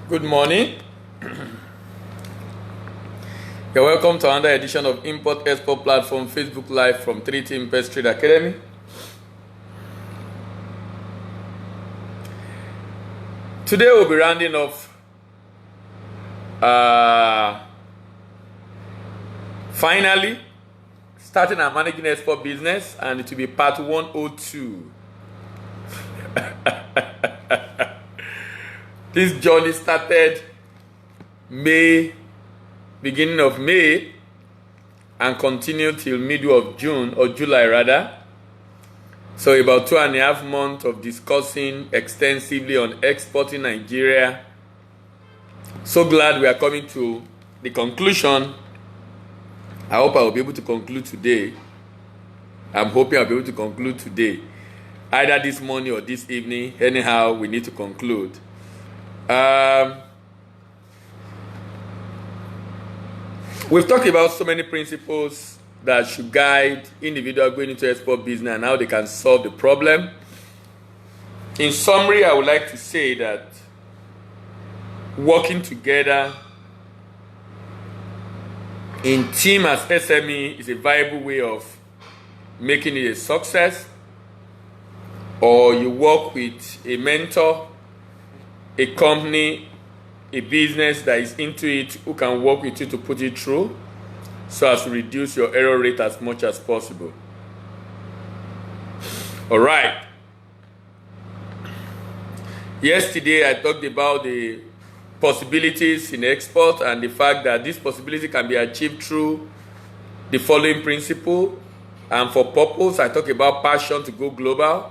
Good morning. You're welcome to another edition of Import Export Platform Facebook Live from 3T Import Trade Academy. Today we'll be rounding off finally starting our managing export business, and it will be part 102. This journey started beginning of May, and continued till middle of June, or July rather. So about 2.5 months of discussing extensively on exporting Nigeria. So glad we are coming to the conclusion. I hope I will be able to conclude today. I'm hoping I'll be able to conclude today, either this morning or this evening. Anyhow, we need to conclude. We've talked about so many principles that should guide individuals going into export business and how they can solve the problem. In summary, I would like to say that working together in team as SME is a viable way of making it a success. Or you work with a mentor, a company, a business that is into it, who can work with you to put it through so as to reduce your error rate as much as possible. All right. Yesterday I talked about the possibilities in export and the fact that this possibility can be achieved through the following principle. And for purpose, I talked about passion to go global.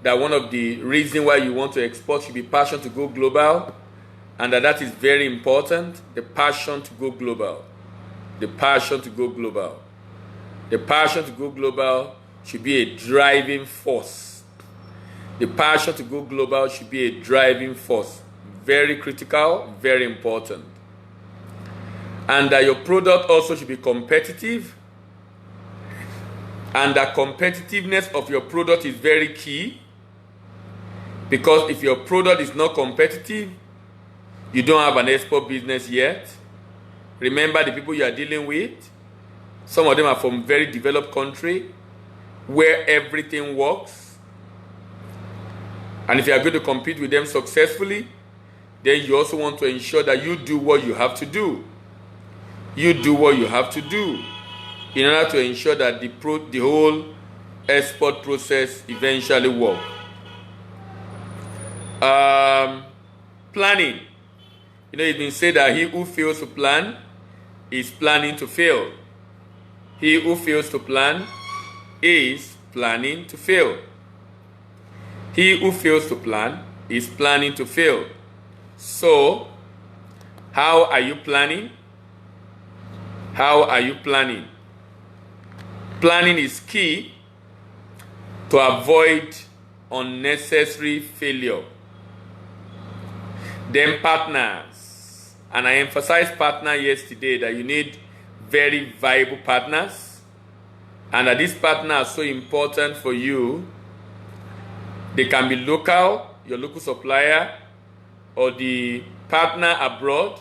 That one of the reasons why you want to export should be passion to go global. And that is very important. The passion to go global. The passion to go global. The passion to go global should be a driving force. The passion to go global should be a driving force. Very critical, very important. And that your product also should be competitive. And the competitiveness of your product is very key. Because if your product is not competitive, you don't have an export business yet. Remember the people you are dealing with. Some of them are from very developed country where everything works. And if you are going to compete with them successfully, then you also want to ensure that you do what you have to do. You do what you have to do in order to ensure that the whole export process eventually works. Planning. You know, it's been said that he who fails to plan is planning to fail. He who fails to plan is planning to fail. He who fails to plan is planning to fail. So, how are you planning? How are you planning? Planning is key to avoid unnecessary failure. Then partners. And I emphasized partner yesterday, that you need very viable partners. And that these partners are so important for you. They can be local, your local supplier, or the partner abroad.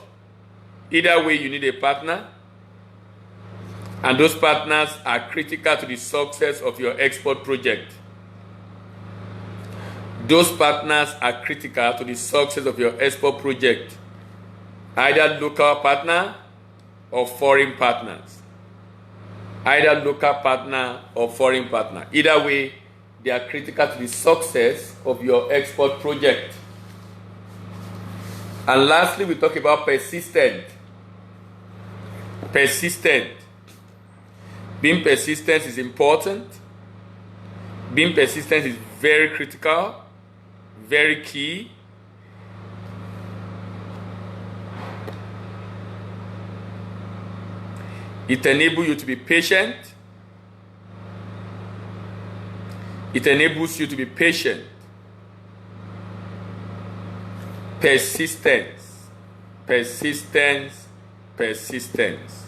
Either way, you need a partner. And those partners are critical to the success of your export project. Those partners are critical to the success of your export project. Either local partner or foreign partners. Either local partner or foreign partner. Either way, they are critical to the success of your export project. And lastly, we talk about persistent. Persistent. Being persistent is important. Being persistent is very critical, very key. It enables you to be patient. It enables you to be patient. Persistence. Persistence. Persistence.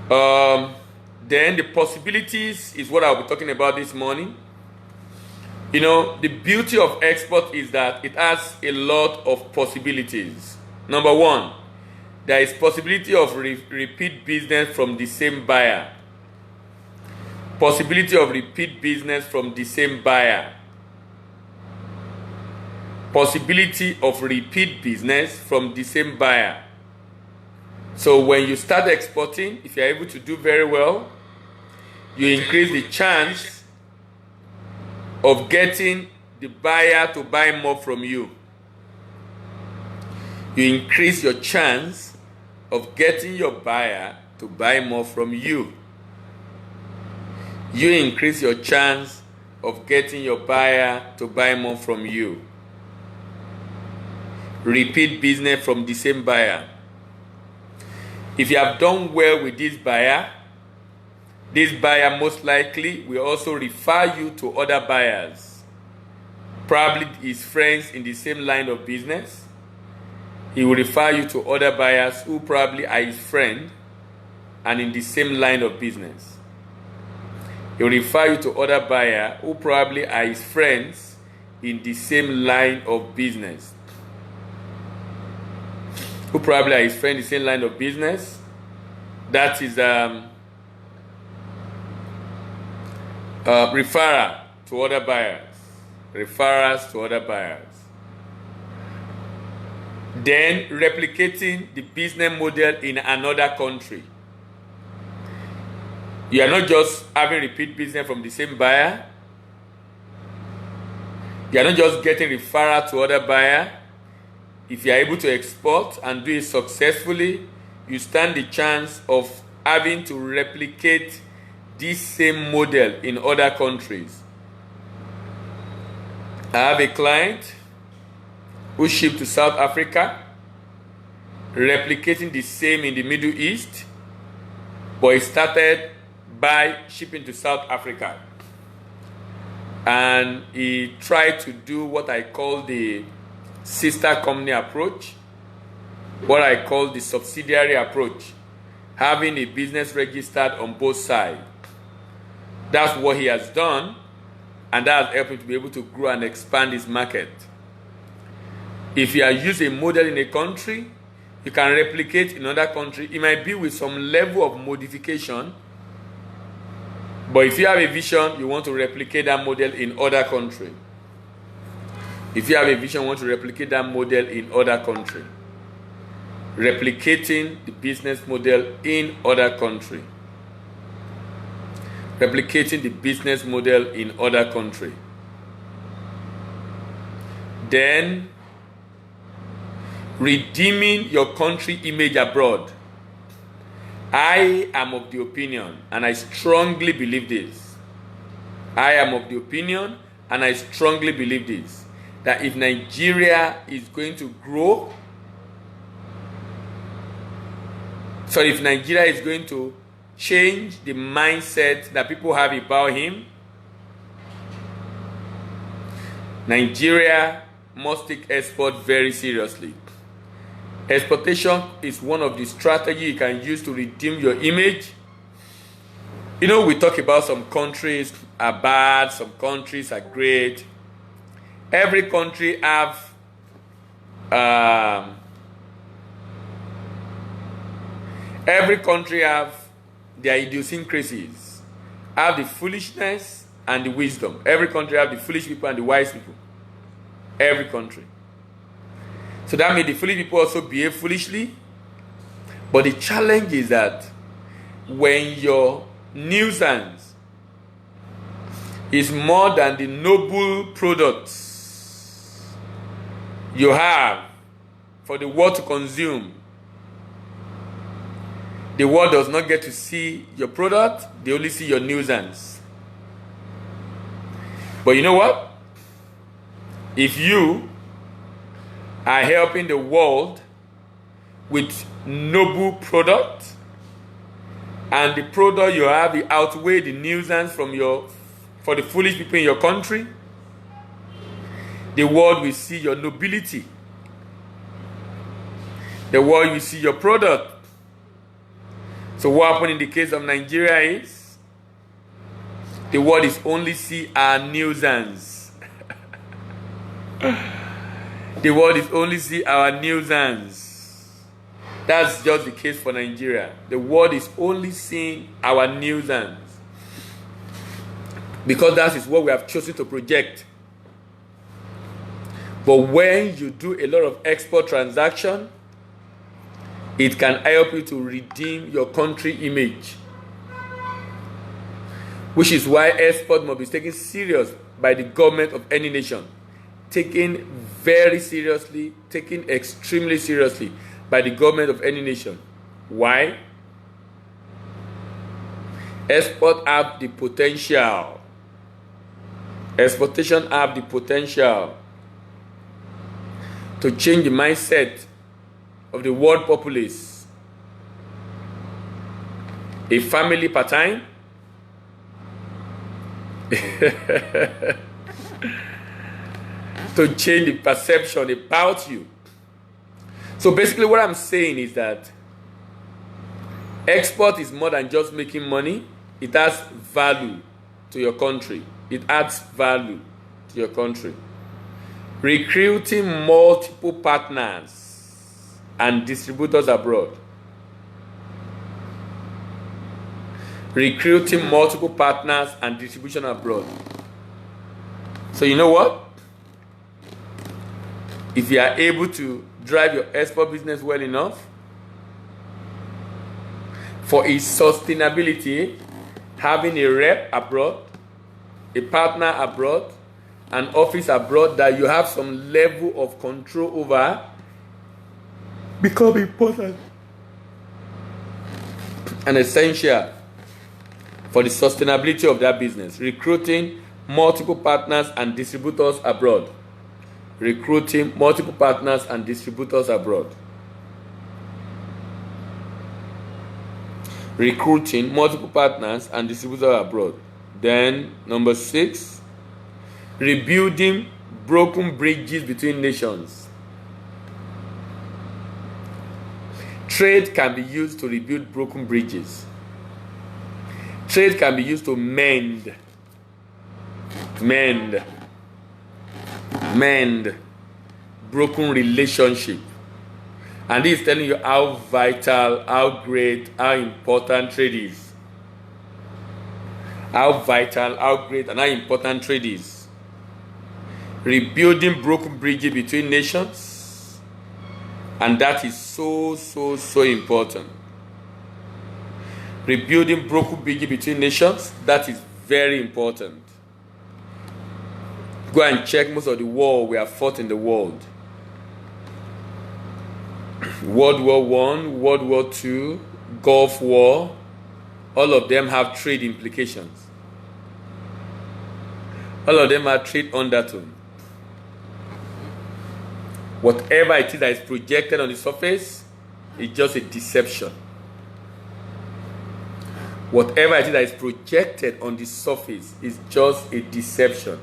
Then the possibilities is what I'll be talking about this morning. You know, the beauty of export is that it has a lot of possibilities. Number one, there is possibility of repeat business from the same buyer. Possibility of repeat business from the same buyer. Possibility of repeat business from the same buyer. So when you start exporting, if you're able to do very well, you increase the chance of getting the buyer to buy more from you. You increase your chance of getting your buyer to buy more from you. You increase your chance of getting your buyer to buy more from you. Repeat business from the same buyer. If you have done well with this buyer most likely will also refer you to other buyers. Probably his friends in the same line of business. He will refer you to other buyers who probably are his friend and in the same line of business. He will refer you to other buyers who probably are his friends in the same line of business. Who probably are his friend in the same line of business. That is referral to other buyers. Referrals to other buyers. Then replicating the business model in another country. You are not just having repeat business from the same buyer. You are not just getting referral to other buyer. If you are able to export and do it successfully, you stand the chance of having to replicate this same model in other countries. I have a client who shipped to South Africa, replicating the same in the Middle East, but he started by shipping to South Africa. And he tried to do what I call the sister company approach, what I call the subsidiary approach, having a business registered on both sides. That's what he has done, and that has helped him to be able to grow and expand his market. If you are using a model in a country, you can replicate in another country. It might be with some level of modification, but if you have a vision, you want to replicate that model in other country. If you have a vision, you want to replicate that model in other country. Replicating the business model in other country. Replicating the business model in other country. Then, redeeming your country image abroad. I am of the opinion, and I strongly believe this. I am of the opinion, and I strongly believe this, that if Nigeria is going to grow, if Nigeria is going to change the mindset that people have about him, Nigeria must take export very seriously. Exportation is one of the strategies you can use to redeem your image. You know, we talk about some countries are bad, some countries are great. Every country have their idiosyncrasies, have the foolishness and the wisdom. Every country have the foolish people and the wise people. Every country. So that means the foolish people also behave foolishly. But the challenge is that when your nuisance is more than the noble products you have for the world to consume, the world does not get to see your product, they only see your nuisance. But you know what? If you are helping the world with noble product, and the product you have will outweigh the nuisance for the foolish people in your country, the world will see your nobility. The world will see your product. So what happened in the case of Nigeria is the world is only see our nuisance. The world is only see our nuisance. That's just the case for Nigeria. The world is only seeing our nuisance. Because that is what we have chosen to project. But when you do a lot of export transaction, it can help you to redeem your country image. Which is why export must be taken serious by the government of any nation. Taken very seriously, taken extremely seriously by the government of any nation. Why? Export have the potential. Exportation have the potential to change the mindset of the world populace. A family per time. To change the perception about you. So basically what I'm saying is that export is more than just making money. It has value to your country. It adds value to your country. Recruiting multiple partners and distributors abroad. Recruiting multiple partners and distribution abroad. So you know what? If you are able to drive your export business well enough, for its sustainability, having a rep abroad, a partner abroad, an office abroad that you have some level of control over become important and essential for the sustainability of that business. Recruiting multiple partners and distributors abroad. Recruiting multiple partners and distributors abroad. Recruiting multiple partners and distributors abroad. Then, number 6, rebuilding broken bridges between nations. Trade can be used to rebuild broken bridges. Trade can be used to mend broken relationship. And this is telling you how vital, how great, how important trade is. How vital, how great, and how important trade is. Rebuilding broken bridges between nations. And that is so important. Rebuilding broken bridges between nations, that is very important. Go and check most of the war we have fought in the world. World War I, World War II, Gulf War, all of them have trade implications. All of them have trade undertone. Whatever it is that is projected on the surface is just a deception. Whatever it is that is projected on the surface is just a deception.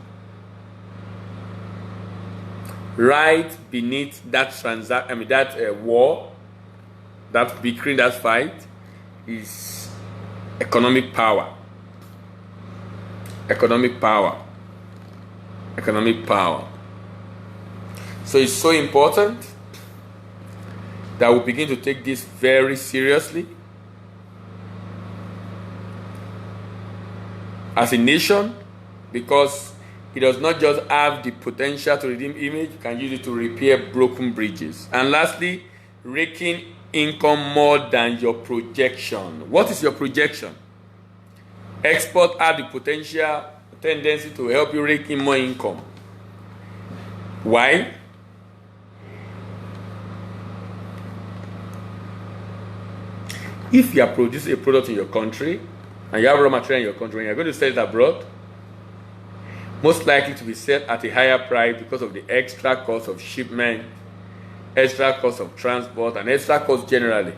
Right beneath that war, that bickering, that fight, is economic power. Economic power. Economic power. So it's so important that we begin to take this very seriously. As a nation, because it does not just have the potential to redeem image, you can use it to repair broken bridges. And lastly, raking income more than your projection. What is your projection? Export have the potential tendency to help you rake in more income. Why? If you are producing a product in your country and you have raw material in your country and you're going to sell it abroad, most likely to be set at a higher price because of the extra cost of shipment, extra cost of transport, and extra cost generally.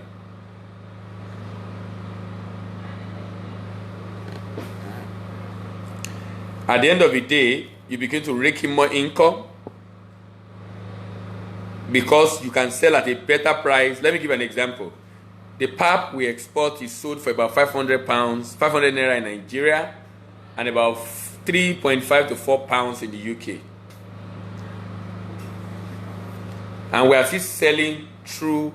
At the end of the day, you begin to rake in more income because you can sell at a better price. Let me give an example. The pap we export is sold for about 500 pounds, 500 naira in Nigeria, and about 3.5 to 4 pounds in the UK. And we are still selling through,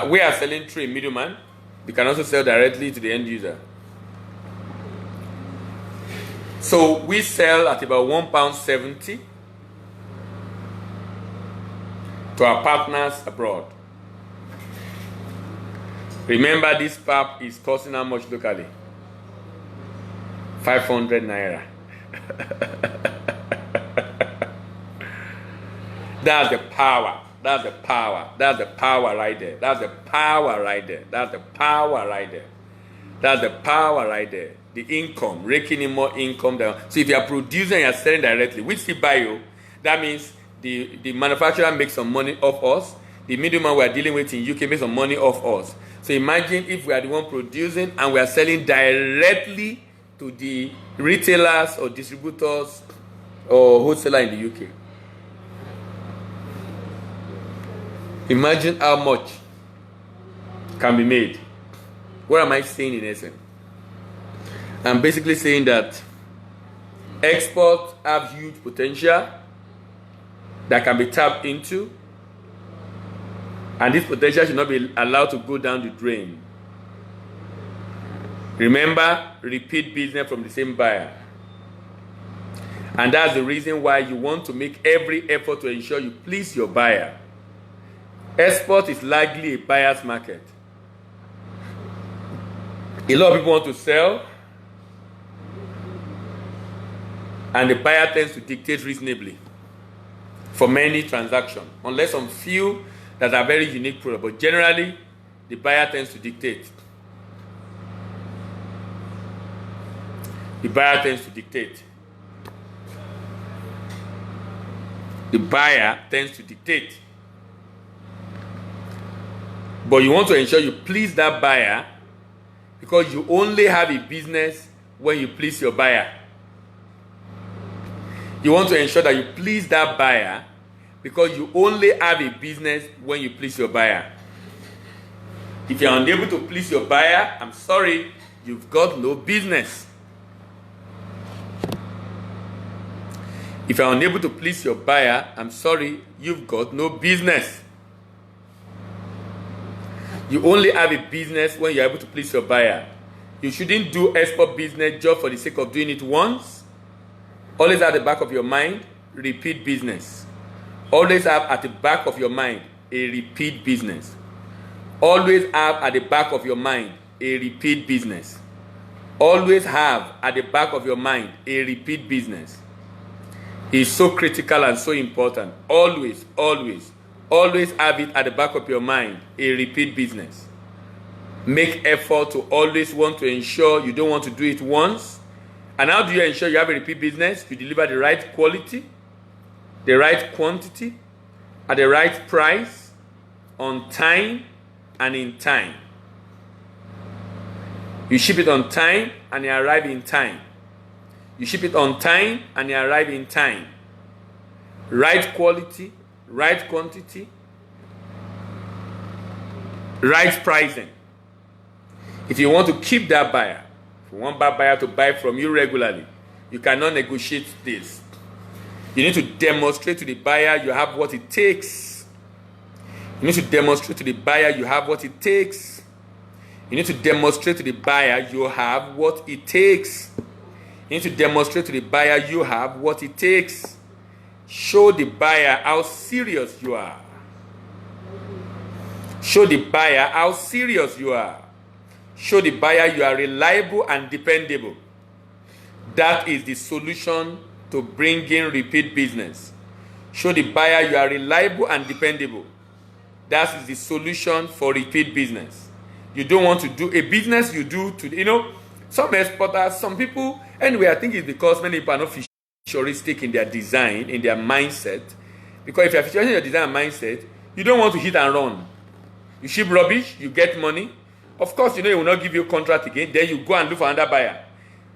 we are selling through a middleman. We can also sell directly to the end user. So we sell at about £1.70 to our partners abroad. Remember, this pap is costing how much locally? 500 naira. That's the power. That's the power. That's the power right there. That's the power right there. That's the power right there. That's the power right there. The income, raking in more income down. So if you are producing and you are selling directly, we still buy you. That means the manufacturer makes some money off us. The middleman we are dealing with in UK makes some money off us. So imagine if we are the one producing and we are selling directly to the retailers or distributors or wholesaler in the UK. Imagine how much can be made. What am I saying in essence? I'm basically saying that exports have huge potential that can be tapped into, and this potential should not be allowed to go down the drain. Remember, repeat business from the same buyer. And that's the reason why you want to make every effort to ensure you please your buyer. Export is largely a buyer's market. A lot of people want to sell, and the buyer tends to dictate reasonably for many transactions, unless some few that are very unique products. But generally, the buyer tends to dictate. The buyer tends to dictate. The buyer tends to dictate. But you want to ensure you please that buyer, because you only have a business when you please your buyer. You want to ensure that you please that buyer because you only have a business when you please your buyer. If you are unable to please your buyer, I'm sorry, you've got no business. If you are unable to please your buyer, I'm sorry, you've got no business. You only have a business when you're able to please your buyer. You shouldn't do export business just for the sake of doing it once. Always at the back of your mind, repeat business. Always have at the back of your mind a repeat business. Always have at the back of your mind a repeat business. Always have at the back of your mind a repeat business. It's so critical and so important. Always, always, always have it at the back of your mind, a repeat business. Make effort to always want to ensure you don't want to do it once. And how do you ensure you have a repeat business? You deliver the right quality, the right quantity, at the right price, on time and in time. You ship it on time and you arrive in time. You ship it on time and you arrive in time. Right quality, right quantity, right pricing. If you want to keep that buyer, if you want that buyer to buy from you regularly, you cannot negotiate this. You need to demonstrate to the buyer you have what it takes. You need to demonstrate to the buyer you have what it takes. You need to demonstrate to the buyer you have what it takes. You need to demonstrate to the buyer you have what it takes. Show the buyer how serious you are. Show the buyer how serious you are. Show the buyer you are reliable and dependable. That is the solution to bringing repeat business. Show the buyer you are reliable and dependable. That is the solution for repeat business. You don't want to do a business you do to, some exporters, some people, anyway, I think it's because many people are not futuristic in their design, in their mindset. Because if you're futuristic in your design and mindset, you don't want to hit and run. You ship rubbish, you get money. Of course, it will not give you a contract again. Then you go and look for another buyer.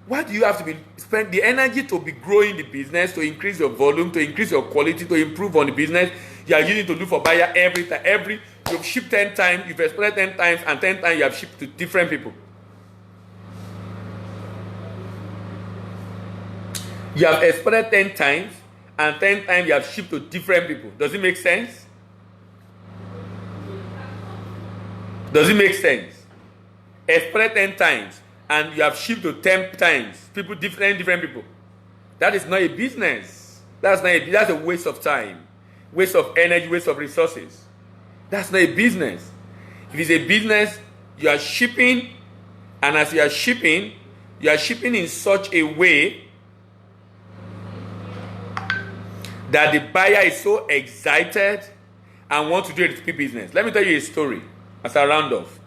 Why do you have to spend the energy to be growing the business, to increase your volume, to increase your quality, to improve on the business? You are using to look for buyer every time. You've shipped 10 times, you've exported 10 times, and 10 times you have shipped to different people. You have exported 10 times, and 10 times you have shipped to different people. Does it make sense? Does it make sense? Exported 10 times and you have shipped to 10 times. People, different people. That is not a business. That's a waste of time. Waste of energy, waste of resources. That's not a business. If it's a business, you are shipping, and as you are shipping in such a way that the buyer is so excited and want to do a repeat business. Let me tell you a story as I round off.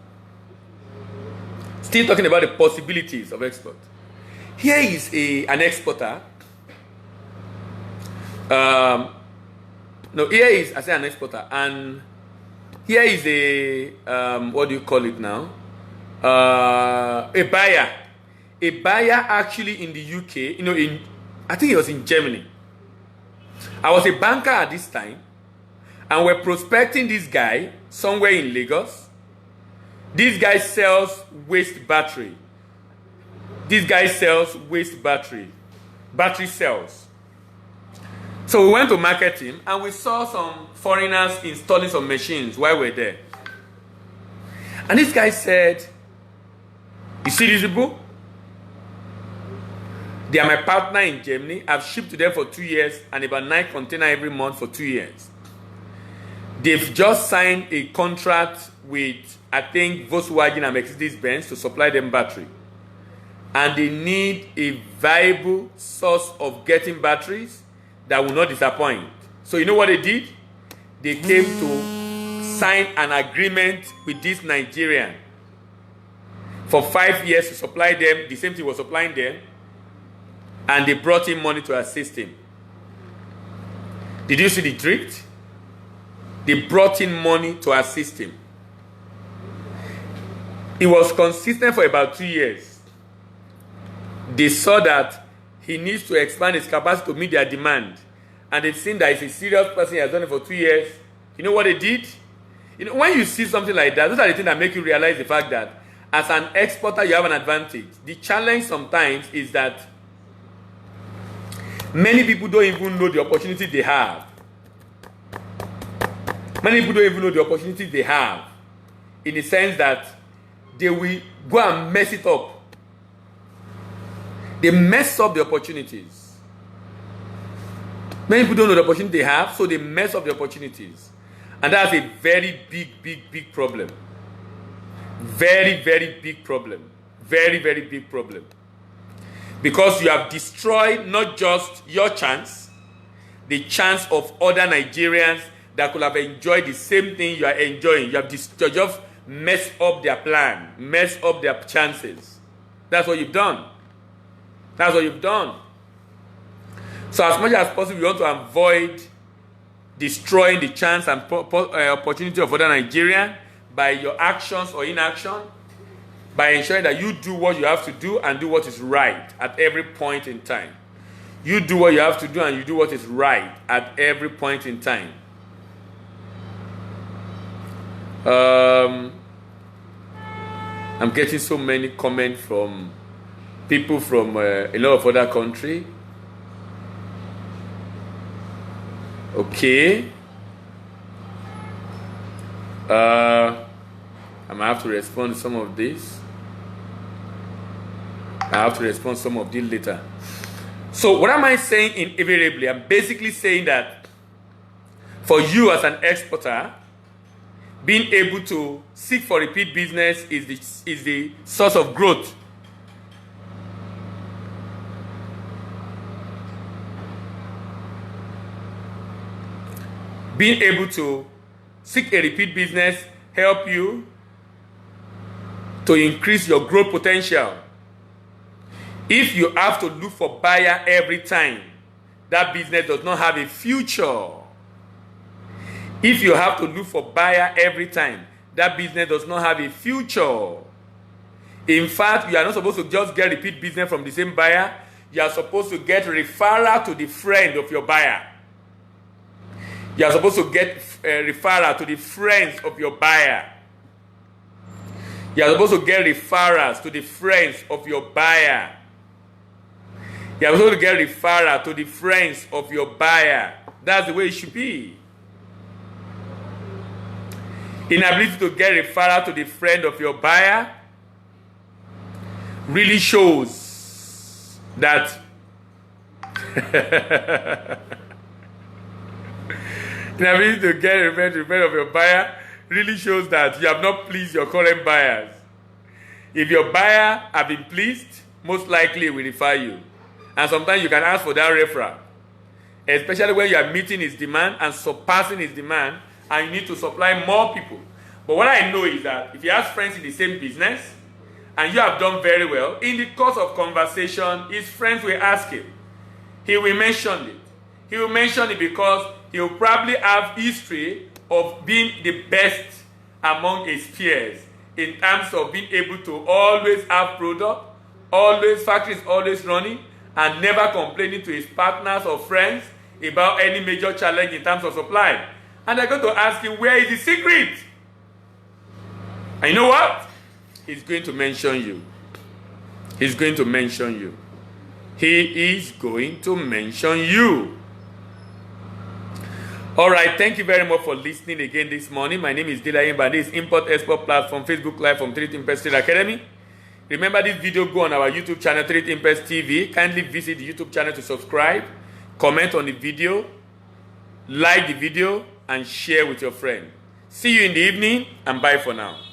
Still talking about the possibilities of export. Here is an exporter. Here is, I say an exporter, and here is a, what do you call it now? A buyer. A buyer actually in the UK, I think it was in Germany. I was a banker at this time, and we're prospecting this guy somewhere in Lagos. This guy sells waste battery. This guy sells waste battery. Battery cells. So we went to market him, and we saw some foreigners installing some machines while we were there. And this guy said, "You see these people? They are my partner in Germany. I've shipped to them for 2 years and about 9 containers every month for 2 years. They've just signed a contract with, I think, Volkswagen and Mercedes-Benz to supply them battery. And they need a viable source of getting batteries that will not disappoint. So you know what they did? They came to sign an agreement with this Nigerian for 5 years to supply them. The same thing was supplying them. And they brought in money to assist him. Did you see the drift? They brought in money to assist him. He was consistent for about 2 years. They saw that he needs to expand his capacity to meet their demand. And they've seen that he's a serious person. He has done it for 2 years. You know what they did? When you see something like that, those are the things that make you realize the fact that as an exporter, you have an advantage. The challenge sometimes is that many people don't even know the opportunity they have. Many people don't even know the opportunity they have, in the sense that they will go and mess it up. They mess up the opportunities. Many people don't know the opportunity they have, so they mess up the opportunities. And that's a very big problem. Very big problem. Very big problem. Because you have destroyed not just your chance, the chance of other Nigerians that could have enjoyed the same thing you are enjoying. You have just messed up their plan, messed up their chances. That's what you've done. That's what you've done. So as much as possible, you want to avoid destroying the chance and opportunity of other Nigerians by your actions or inaction, by ensuring that you do what you have to do and do what is right at every point in time. You do what you have to do and you do what is right at every point in time. I'm getting so many comments from people from a lot of other countries. Okay. I might have to respond to some of this. I have to respond to some of this later. So what am I saying invariably? I'm basically saying that for you as an exporter, being able to seek for repeat business is the source of growth. Being able to seek a repeat business help you to increase your growth potential. If you have to look for buyer every time, that business does not have a future. If you have to look for buyer every time, that business does not have a future. In fact, you are not supposed to just get repeat business from the same buyer. You are supposed to get referral to the friend of your buyer. You are supposed to get referral to the friends of your buyer. You are supposed to get referrals to the friends of your buyer. You are supposed to get referral to the friends of your buyer. That's the way it should be. Inability to get referral to the friend of your buyer really shows that inability to get referral to the friend of your buyer really shows that you have not pleased your current buyers. If your buyer have been pleased, most likely will refer you. And sometimes you can ask for that referral, especially when you are meeting his demand and surpassing his demand, and you need to supply more people. But what I know is that if he has friends in the same business, and you have done very well, in the course of conversation, his friends will ask him. He will mention it. He will mention it because he will probably have history of being the best among his peers in terms of being able to always have product, always factories always running, and never complaining to his partners or friends about any major challenge in terms of supply. And they're going to ask him, where is the secret? And you know what? He's going to mention you. He's going to mention you. He is going to mention you. All right, thank you very much for listening again this morning. My name is Dila Imba. This is Import Export Platform, Facebook Live from 3 Impest Trade Academy. Remember, this video go on our YouTube channel, 3 Impest TV. Kindly visit the YouTube channel to subscribe, comment on the video, like the video, and share with your friend. See you in the evening, and bye for now.